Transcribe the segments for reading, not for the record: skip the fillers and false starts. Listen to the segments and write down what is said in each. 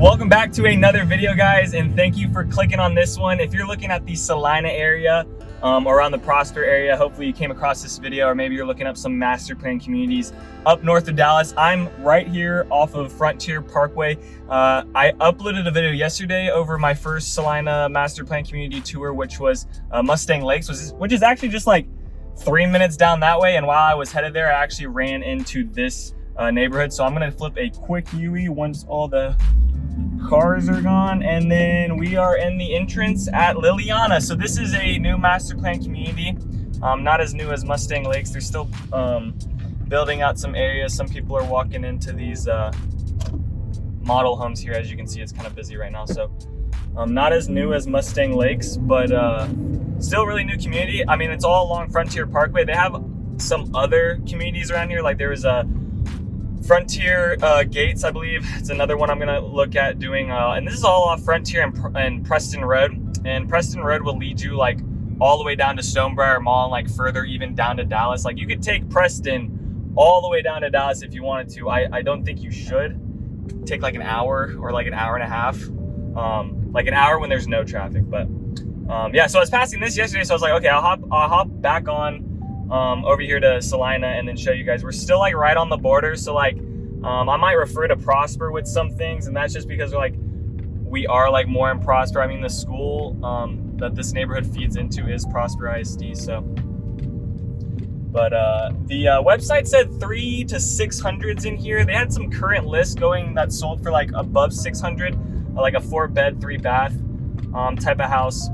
Welcome back to another video, guys, and thank you for clicking on this one. If you're looking at the Celina area or around the Prosper area, hopefully you came across this video, or maybe you're looking up some master plan communities up north of Dallas. I'm right here off of Frontier Parkway. I uploaded a video yesterday over my first Celina master plan community tour, which was Mustang Lakes, which is actually just like 3 minutes down that way. And while I was headed there, I actually ran into this neighborhood. So I'm gonna flip a quick UE once all the cars are gone, and then we are in the entrance at Lilyana. So this is a new master plan community, not as new as Mustang Lakes. They're still building out some areas. Some people are walking into these model homes here. As you can see, it's kind of busy right now, so not as new as Mustang Lakes, but still really new community. I mean, it's all along Frontier Parkway. They have some other communities around here, like there is a Frontier Gates, I believe. It's another one I'm gonna look at doing, and this is all off Frontier and Preston Road. And Preston Road will lead you like all the way down to Stonebriar Mall and like further even down to Dallas. Like you could take Preston all the way down to Dallas if you wanted to. I don't think you should. Take like an hour or like an hour and a half, like an hour when there's no traffic. But yeah, so I was passing this yesterday, so I was like, okay, I'll hop back on over here to Celina and then show you guys. We're still like right on the border, so like I might refer to Prosper with some things, and that's just because we are like more in Prosper. I mean, the school that this neighborhood feeds into is Prosper ISD. So but the website said 300 to 600s in here. They had some current lists going that sold for like above 600, like a 4-bed 3-bath type of house.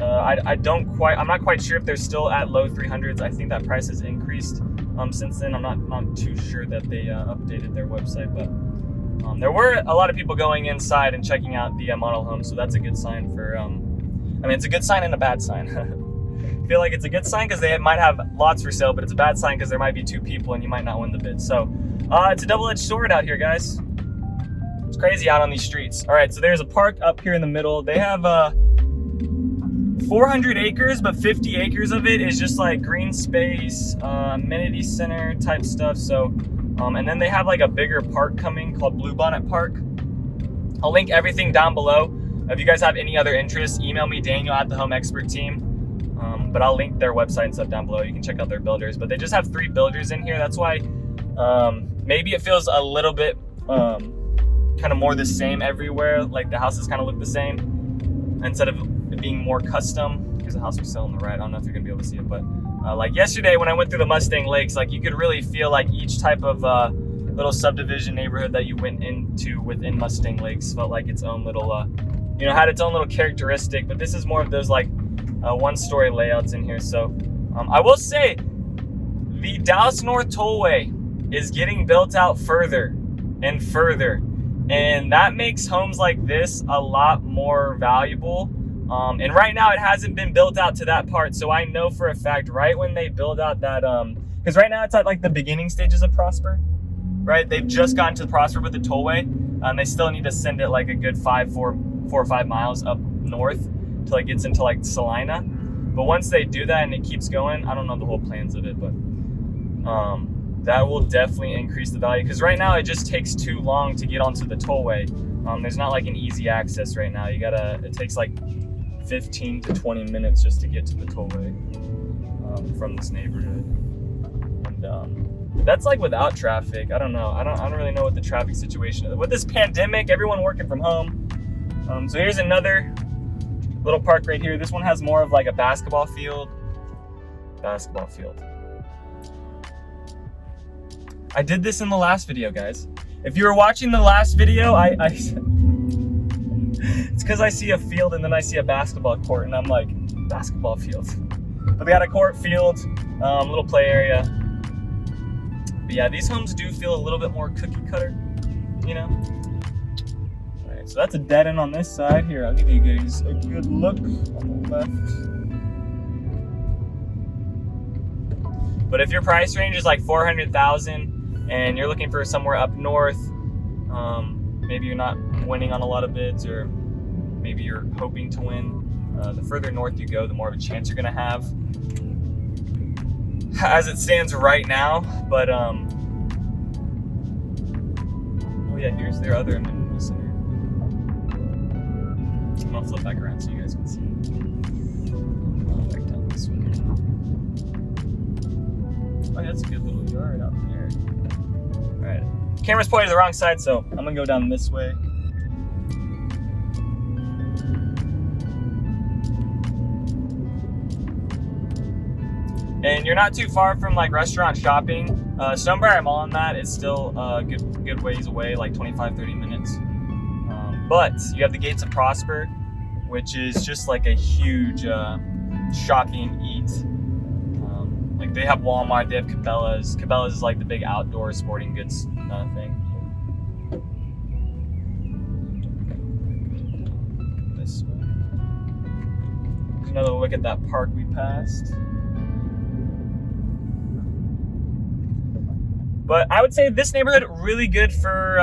I'm not quite sure if they're still at low 300s. I think that price has increased since then. I'm not too sure that they updated their website, but there were a lot of people going inside and checking out the model home, so that's a good sign for, I mean, it's a good sign and a bad sign. I feel like it's a good sign because they might have lots for sale, but it's a bad sign because there might be 2 people and you might not win the bid. So it's a double-edged sword out here, guys. It's crazy out on these streets. All right, so there's a park up here in the middle. They have 400 acres, but 50 acres of it is just like green space, amenity center type stuff. So, and then they have like a bigger park coming called Bluebonnet Park. I'll link everything down below. If you guys have any other interests, email me, Daniel at the Home Expert Team. But I'll link their website and stuff down below. You can check out their builders, but they just have 3 builders in here. That's why maybe it feels a little bit kind of more the same everywhere. Like the houses kind of look the same instead of being more custom. Here's a house we sell on the right. I don't know if you're gonna be able to see it, but like yesterday when I went through the Mustang Lakes, like you could really feel like each type of little subdivision neighborhood that you went into within Mustang Lakes felt like its own little had its own little characteristic. But this is more of those like 1-story layouts in here. So I will say the Dallas North Tollway is getting built out further and further, and that makes homes like this a lot more valuable. And right now it hasn't been built out to that part. So I know for a fact right when they build out that, because right now it's at like the beginning stages of Prosper, right? They've just gotten to Prosper with the tollway, and they still need to send it like a good 4 or 5 miles up north till it gets into like Celina. But once they do that and it keeps going, I don't know the whole plans of it, but that will definitely increase the value, because right now it just takes too long to get onto the tollway. There's not like an easy access right now. It takes like 15 to 20 minutes just to get to the tollway from this neighborhood. And that's like without traffic. I don't know. I don't really know what the traffic situation is. With this pandemic, everyone working from home. So here's another little park right here. This one has more of like a basketball field. I did this in the last video, guys. If you were watching the last video, it's because I see a field and then I see a basketball court and I'm like, basketball field. But they got a court, field, little play area. But yeah, these homes do feel a little bit more cookie cutter, you know? All right, so that's a dead end on this side. Here, I'll give you guys a good look on the left. But if your price range is like 400,000 and you're looking for somewhere up north, maybe you're not winning on a lot of bids, or maybe you're hoping to win, the further north you go, the more of a chance you're gonna have as it stands right now. But oh yeah, here's their other amenity center. I'm gonna flip back around so you guys can see. Back down this way. Oh, that's a good little yard out there. All right, camera's pointed to the wrong side, so I'm gonna go down this way. And you're not too far from like restaurant shopping. Stonebriar Mall on that is still a good ways away, like 25-30 minutes. But you have the Gates of Prosper, which is just like a huge shopping eat. Like they have Walmart, they have Cabela's. Cabela's is like the big outdoor sporting goods thing. This way. Another look at that park we passed. But I would say this neighborhood really good for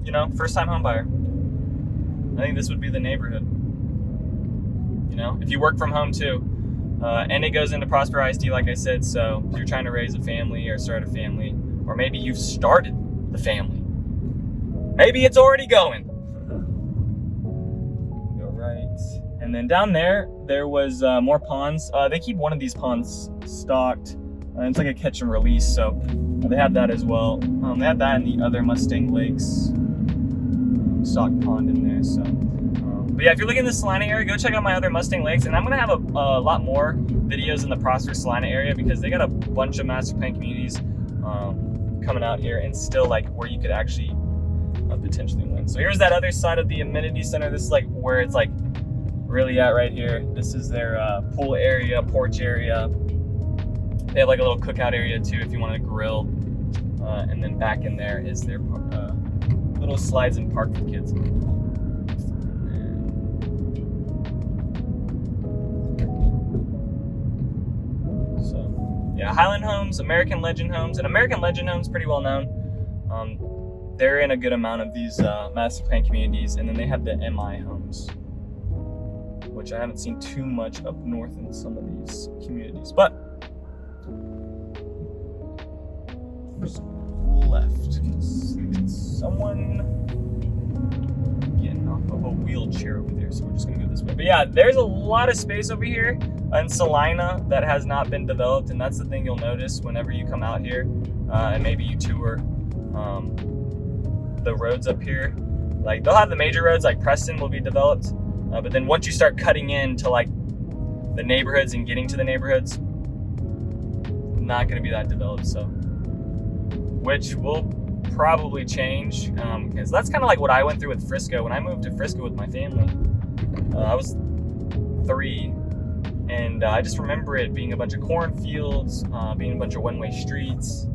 you know, first-time home buyer. I think this would be the neighborhood. You know, if you work from home too. And it goes into Prosper ISD, like I said, so if you're trying to raise a family or start a family, or maybe you've started the family. Maybe it's already going. Go right. And then down there was more ponds. They keep one of these ponds stocked. It's like a catch and release, so they have that as well. They have that in the other Mustang Lakes stock pond in there, so. But yeah, if you're looking in the Celina area, go check out my other Mustang Lakes. And I'm gonna have a lot more videos in the Prosper Celina area because they got a bunch of master plan communities coming out here and still like where you could actually potentially win. So here's that other side of the amenity center. This is like where it's like really at right here. This is their pool area, porch area. They have like a little cookout area too if you want to grill. And then back in there is their little slides and park for kids. So yeah, Highland Homes, American Legend Homes, and American Legend Homes pretty well known. They're in a good amount of these master plan communities, and then they have the MI homes, which I haven't seen too much up north in some of these communities, but left. Someone getting off of a wheelchair over there, so we're just gonna go this way. But yeah, there's a lot of space over here in Celina that has not been developed, and that's the thing you'll notice whenever you come out here, and maybe you tour the roads up here. Like they'll have the major roads, like Preston will be developed, but then once you start cutting into like the neighborhoods and getting to the neighborhoods, not gonna be that developed. So, which will probably change because that's kind of like what I went through with Frisco. When I moved to Frisco with my family, I was 3, and I just remember it being a bunch of cornfields, being a bunch of one-way streets.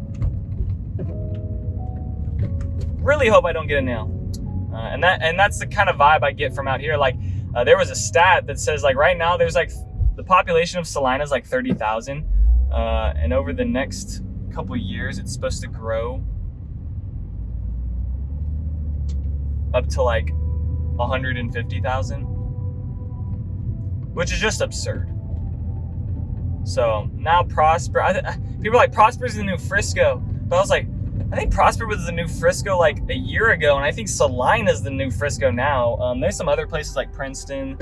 Really hope I don't get a nail, and that's the kind of vibe I get from out here. Like there was a stat that says like right now there's like the population of Celina is like 30,000, and over the next couple of years it's supposed to grow up to like 150,000, which is just absurd. So now Prosper, people are like Prosper's the new Frisco, but I was like, I think Prosper was the new Frisco like a year ago, and I think Celina's the new Frisco now. There's some other places like Princeton,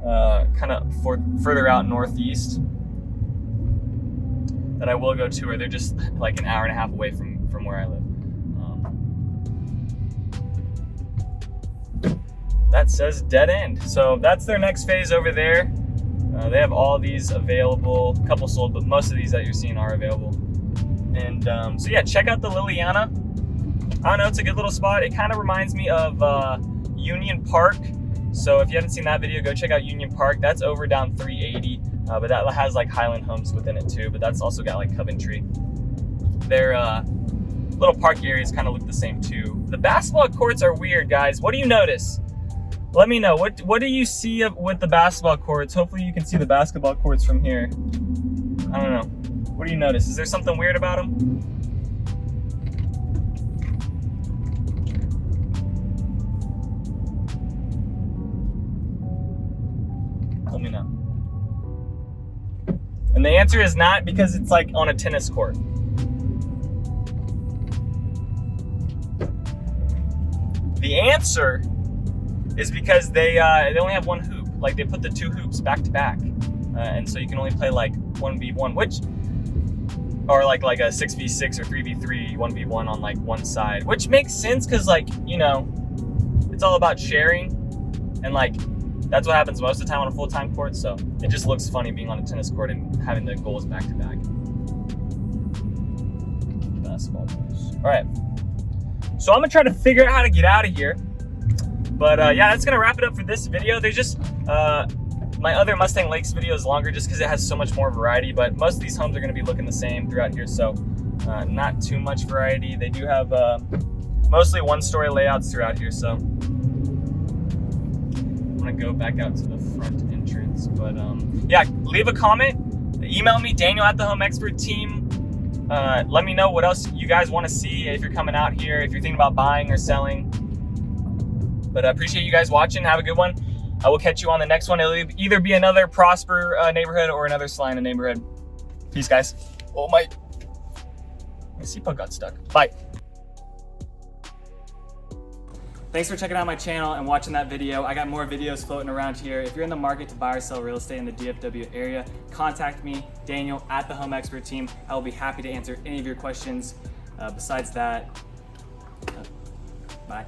kind of further out northeast, that I will go to, or they're just like an hour and a half away from where I live. That says dead end. So that's their next phase over there. They have all these available, a couple sold, but most of these that you're seeing are available. And so yeah, check out the Lilyana. I don't know, it's a good little spot. It kind of reminds me of Union Park. So if you haven't seen that video, go check out Union Park. That's over down 380. But that has like Highland Homes within it too, but that's also got like Coventry. Their little park areas kind of look the same too. The basketball courts are weird, guys. What do you notice? Let me know. What do you see with the basketball courts? Hopefully you can see the basketball courts from here. I don't know. What do you notice? Is there something weird about them? Let me know. And the answer is not, because it's like on a tennis court. The answer is because they only have one hoop. Like they put the 2 hoops back to back, and so you can only play like 1v1, or like a 6v6 or 3v3, 1v1 on like one side, which makes sense because, like, you know, it's all about sharing, and like that's what happens most of the time on a full-time court. So it just looks funny being on a tennis court and having the goals back to back. Basketball balls. All right. So I'm gonna try to figure out how to get out of here. But yeah, that's gonna wrap it up for this video. There's just my other Mustang Lakes video is longer just because it has so much more variety. But most of these homes are gonna be looking the same throughout here, so not too much variety. They do have mostly 1-story layouts throughout here. So I'm gonna go back out to the front entrance. But yeah, leave a comment, email me, Daniel at the Home Expert Team. Let me know what else you guys want to see if you're coming out here, if you're thinking about buying or selling. But I appreciate you guys watching. Have a good one. I will catch you on the next one. It'll either be another Prosper neighborhood or another Celina neighborhood. Peace, guys. Oh, my seatbelt got stuck. Bye. Thanks for checking out my channel and watching that video. I got more videos floating around here. If you're in the market to buy or sell real estate in the DFW area, contact me, Daniel at the Home Expert Team. I will be happy to answer any of your questions. Besides that, bye.